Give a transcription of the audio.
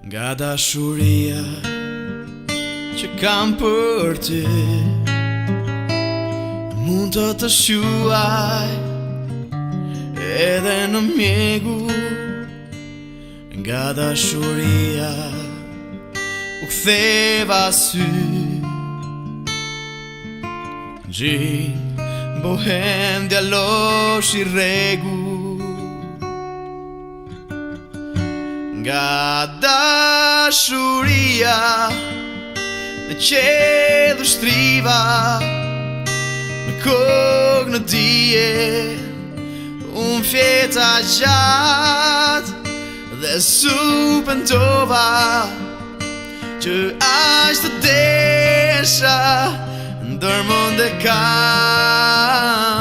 Nga dashuria që kam për ty, mund të shuaj edhe në mjegu. Nga dashuria u ktheva sy, gjin bohem djalosh i regu. Nga dashuria në qedhë shtriva, në kokë në dije, unë fjeta gjatë dhe supën tova, që ashtë të desha ndërmon dhe kam.